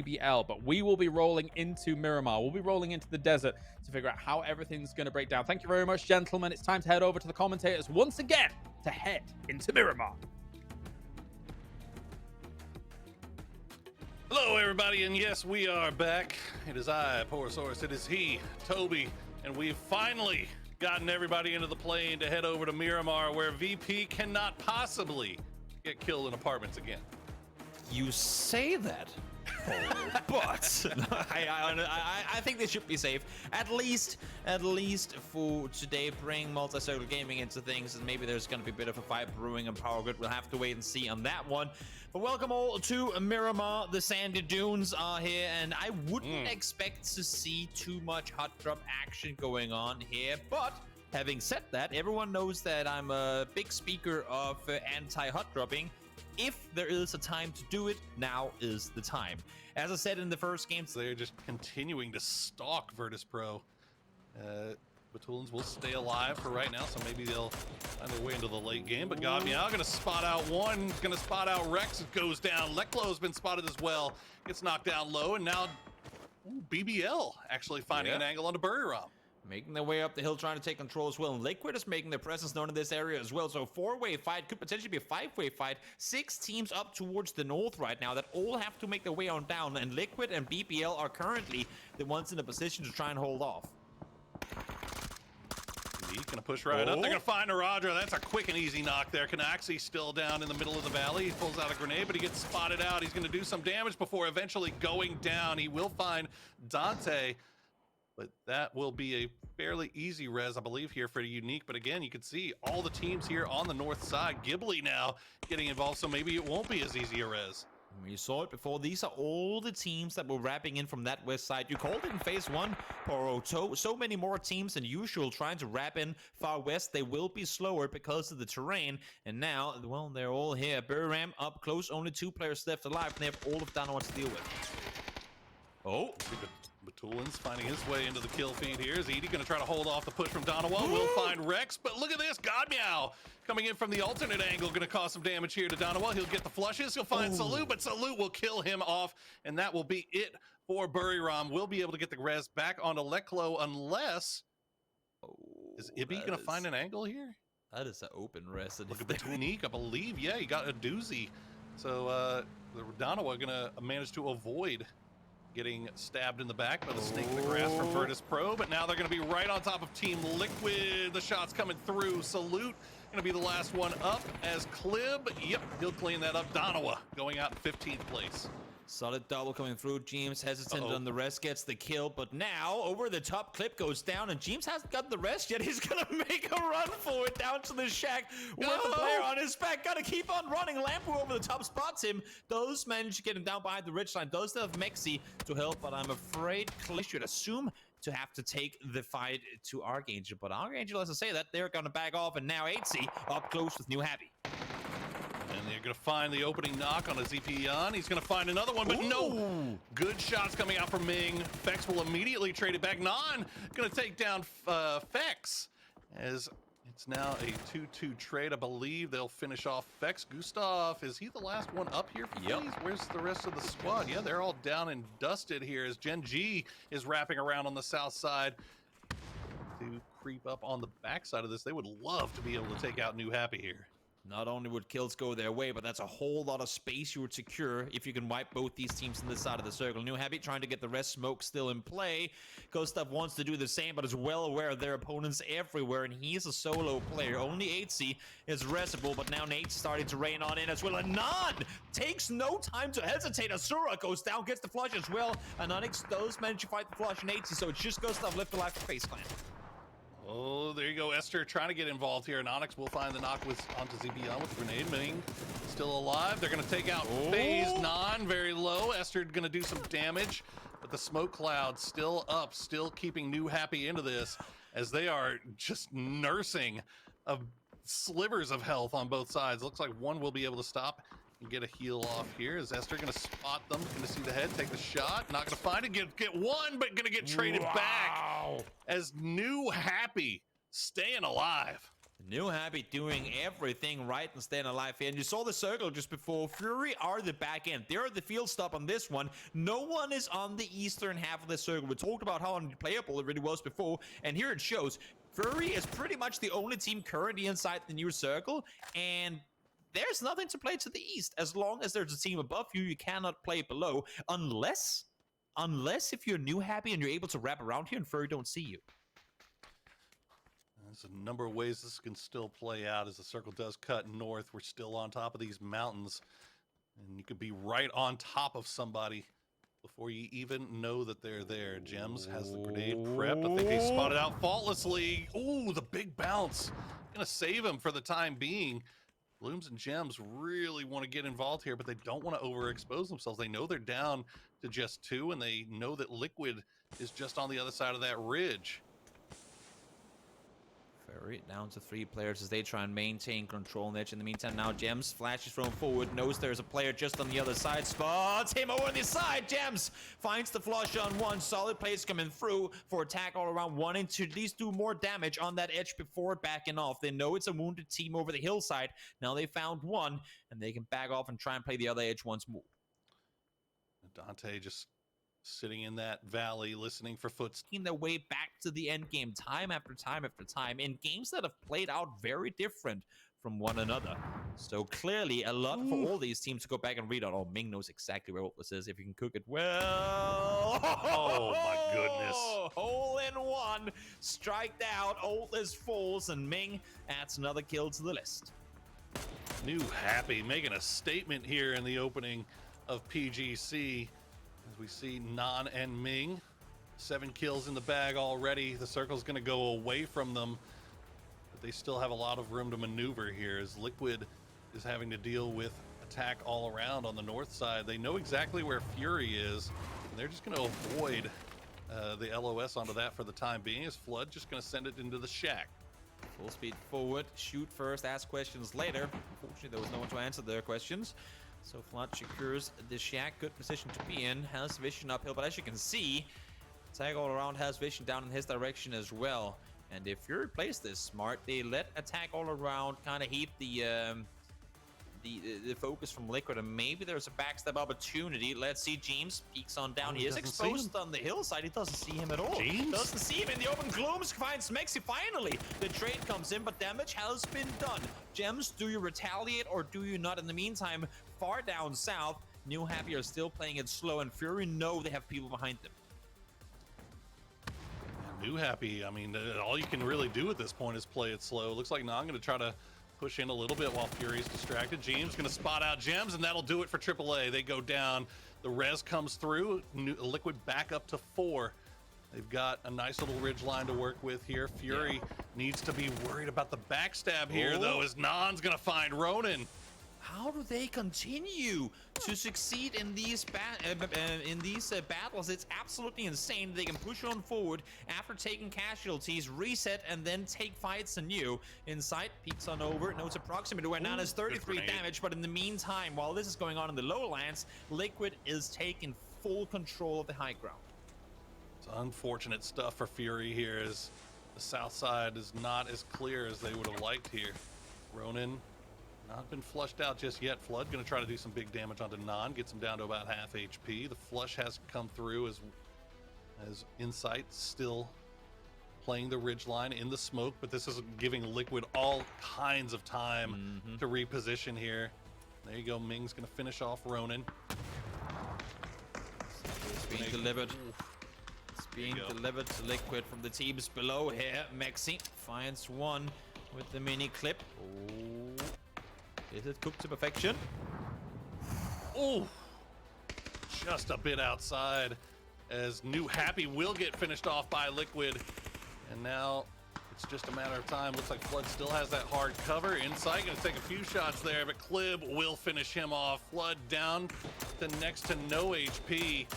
BBL, but we will be rolling into Miramar. We'll be rolling into the desert to figure out how everything's going to break down. Thank you very much, gentlemen. It's time to head over to the commentators once again to head into Miramar. Hello, everybody, and yes, we are back. It is I, Porosaurus. It is he, Toby, and we've finally gotten everybody into the plane to head over to Miramar, where VP cannot possibly get killed in apartments again. You say that, but I think they should be safe. At least for today, bring multi-circle gaming into things, and maybe there's going to be a bit of a fight brewing and Power Grid. We'll have to wait and see on that one. But welcome all to Miramar. The sandy dunes are here, and I wouldn't expect to see too much hot drop action going on here. But having said that, everyone knows that I'm a big speaker of anti-hot dropping. If there is a time to do it, now is the time. As I said in the first game, They're just continuing to stalk Virtus Pro. Batulans will stay alive for right now, so maybe they'll find their way into the late game. But God Meow gonna spot out one, gonna spot out Rex. It goes down. Leklo's been spotted as well. Gets knocked down low, and now BBL actually finding an angle onto Buriram. making their way up the hill, trying to take control as well. And Liquid is making their presence known in this area as well. So a four-way fight could potentially be a five-way fight. 6 teams up towards the north right now that all have to make their way on down. And Liquid and BBL are currently the ones in a position to try and hold off. He's gonna push right up. They're gonna find Naradra. That's a quick and easy knock there. Canaxi still down in the middle of the valley. He pulls out a grenade, but he gets spotted out. He's gonna do some damage before eventually going down. He will find Dante, but that will be a fairly easy res, I believe, here for Unique. But again, you can see all the teams here on the north side. Ghibli now getting involved, so maybe it won't be as easy a res. We saw it before. These are all the teams that were wrapping in from that west side. You called it in phase 1, Poro. So many more teams than usual trying to wrap in far west. They will be slower because of the terrain. And now, well, they're all here. Buriram up close. Only 2 players left alive. And they have all of Dano to deal with. Oh. Batulin's finding his way into the kill feed here. Is Edie going to try to hold off the push from Donawa? Will find Rex, but look at this. God Meow coming in from the alternate angle. Going to cause some damage here to Donawa. He'll get the flushes. He'll find Salute, but Salute will kill him off, and that will be it for Buriram. We'll be able to get the res back onto Leklo unless... is Ibby going to find an angle here? That is an open res. Look at the Unique, I believe. Yeah, he got a doozy. So the Donawa going to manage to avoid getting stabbed in the back by the snake in the grass from Virtus Pro, but now they're going to be right on top of Team Liquid. The shots coming through. Salute going to be the last one up as Clib. Yep, he'll clean that up. Donawa going out in 15th place. Solid double coming through. James hesitant on the rest, gets the kill, but now over the top, Clip goes down, and James hasn't got the rest yet. He's gonna make a run for it down to the shack with the player on his back. Gotta keep on running. Lampu over the top spots him. Does manage to get him down behind the ridgeline. Does have Mexi to help, but I'm afraid Clip should assume to have to take the fight to Archangel. But Archangel, as I say that, they're gonna back off, and now 8C up close with New Happy. And they're going to find the opening knock on a ZP-On. He's going to find another one, but no. Good shots coming out from Ming. Fex will immediately trade it back. Non going to take down Fex as it's now a 2-2 trade. I believe they'll finish off Fex. Gustav, is he the last one up here for these? Where's the rest of the squad? Yeah, they're all down and dusted here as Gen G is wrapping around on the south side to creep up on the backside of this. They would love to be able to take out New Happy here. Not only would kills go their way, but that's a whole lot of space you would secure if you can wipe both these teams on this side of the circle. New Happy trying to get the rest smoke still in play. Gustav wants to do the same, but is well aware of their opponents everywhere, and he's a solo player. Only 8C is restable, but now Nate's starting to rain on in as well. And Nan takes no time to hesitate. Asura goes down, gets the flush as well. And Onyx does manage to fight the flush in 8C, so it's just Gustav left alive for Face Clan. Oh, there you go. Esther trying to get involved here, and Onyx will find the knock onto ZB-On with the grenade. Ming still alive. They're going to take out FaZe. Non very low. Esther going to do some damage, but the smoke cloud still up, still keeping New Happy into this as they are just nursing slivers of health on both sides. Looks like one will be able to stop and get a heal off here. Is Esther going to spot them? Going to see the head, take the shot. Not going to find it. Get one, but going to get traded back as New Happy staying alive. New Happy doing everything right and staying alive here. And you saw the circle just before. Fury are the back end. They're the field stop on this one. No one is on the eastern half of the circle. We talked about how unplayable it really was before. And here it shows. Fury is pretty much the only team currently inside the new circle. And there's nothing to play to the east. As long as there's a team above you, you cannot play below. Unless if you're New Happy and you're able to wrap around here and Fury don't see you. There's a number of ways this can still play out as the circle does cut north. We're still on top of these mountains, and you could be right on top of somebody before you even know that they're there. Gems has the grenade prepped. I think he spotted out faultlessly. Ooh, the big bounce. Gonna save him for the time being. Blooms and Gems really want to get involved here, but they don't want to overexpose themselves. They know they're down to just 2, and they know that Liquid is just on the other side of that ridge. Fury down to 3 players as they try and maintain control and edge. In the meantime, now Gems flashes from forward, knows there's a player just on the other side, spots him over the side. Gems finds the flush on 1. Solid plays coming through for attack all around, wanting to at least do more damage on that edge before backing off. They know it's a wounded team over the hillside. Now they found 1, and they can back off and try and play the other edge once more. Dante just sitting in that valley, listening for footsteps. Their way back to the end game time after time after time in games that have played out very different from one another. So clearly a lot for all these teams to go back and read on. Oh, Ming knows exactly where Ultless is if you can cook it well. Oh my goodness. Hole in 1, striked out, Ultless falls, and Ming adds another kill to the list. New Happy making a statement here in the opening of PGC. As we see Nan and Ming, 7 kills in the bag already. The circle's going to go away from them, but they still have a lot of room to maneuver here as Liquid is having to deal with attack all around on the north side. They know exactly where Fury is, and they're just going to avoid the LOS onto that for the time being, as Flood just going to send it into the shack. Full speed forward, shoot first, ask questions later. Unfortunately, there was no one to answer their questions. So Flood secures the shack, good position to be in, has vision uphill, but as you can see, attack all around has vision down in his direction as well. And if Fury plays this smart, they let attack all around kind of heap the focus from Liquid, and maybe there's a backstab opportunity. Let's see. James peeks on down. He is exposed on the hillside. He doesn't see him at all. James doesn't see him in the open. Glooms finds Mexi finally. The trade comes in, but damage has been done. Gems, do you retaliate or do you not? In the meantime, far down south, New Happy are still playing it slow, and Fury know they have people behind them. New Happy, I mean, all you can really do at this point is play it slow. Looks like Nan going to try to push in a little bit while Fury's distracted. James going to spot out Gems, and that'll do it for AAA. They go down. The res comes through. Liquid back up to 4. They've got a nice little ridge line to work with here. Fury needs to be worried about the backstab here, though, as Nan's going to find Ronin. How do they continue to succeed in these battles? It's absolutely insane. They can push on forward after taking casualties, reset, and then take fights anew. Inside, peeks on over, notes approximate where Nan has 33 damage, but in the meantime, while this is going on in the lowlands, Liquid is taking full control of the high ground. It's unfortunate stuff for Fury here, as the south side is not as clear as they would have liked here. Ronin not been flushed out just yet. Flood going to try to do some big damage onto Nan, gets him down to about half HP. The flush has come through as Insight still playing the ridge line in the smoke, but this is giving Liquid all kinds of time to reposition here. There you go. Ming's going to finish off Ronin. It's being delivered. It's being delivered to Liquid from the teams below here. Mexi finds one with the mini clip. Oh. Is it cooked to perfection? Oh, just a bit outside, as New Happy will get finished off by Liquid. And now it's just a matter of time. Looks like Flood still has that hard cover. Insight gonna take a few shots there, but Clib will finish him off. Flood down to next to no HP.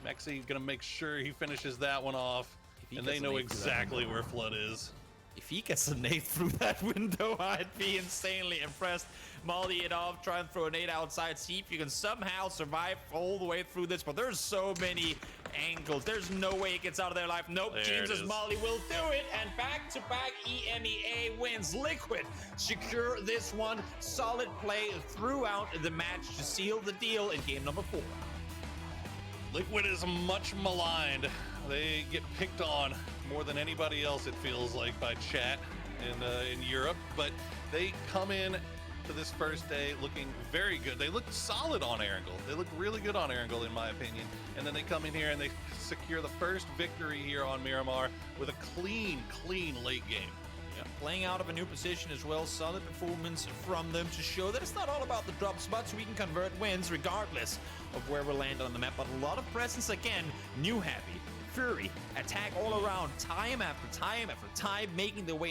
Mexi gonna make sure he finishes that one off. And they know exactly where Flood is. If he gets a nade through that window, I'd be insanely impressed. Molly it off, try and throw a nade outside, see if you can somehow survive all the way through this, but there's so many angles. There's no way he gets out of there alive. Nope, James's Molly will do it, and back-to-back EMEA wins. Liquid secure this one. Solid play throughout the match to seal the deal in game number 4. Liquid is much maligned. They get picked on more than anybody else, it feels like, by chat in Europe, but they come in to this first day looking very good. They look solid on Erangel. They look really good on Erangel, in my opinion. And then they come in here and they secure the first victory here on Miramar with a clean late game. Yeah, playing out of a new position as well. Solid performance from them to show that it's not all about the drop spots. We can convert wins regardless of where we land on the map. But a lot of presence again. New Happy, Fury, attack all around, time after time after time, making their way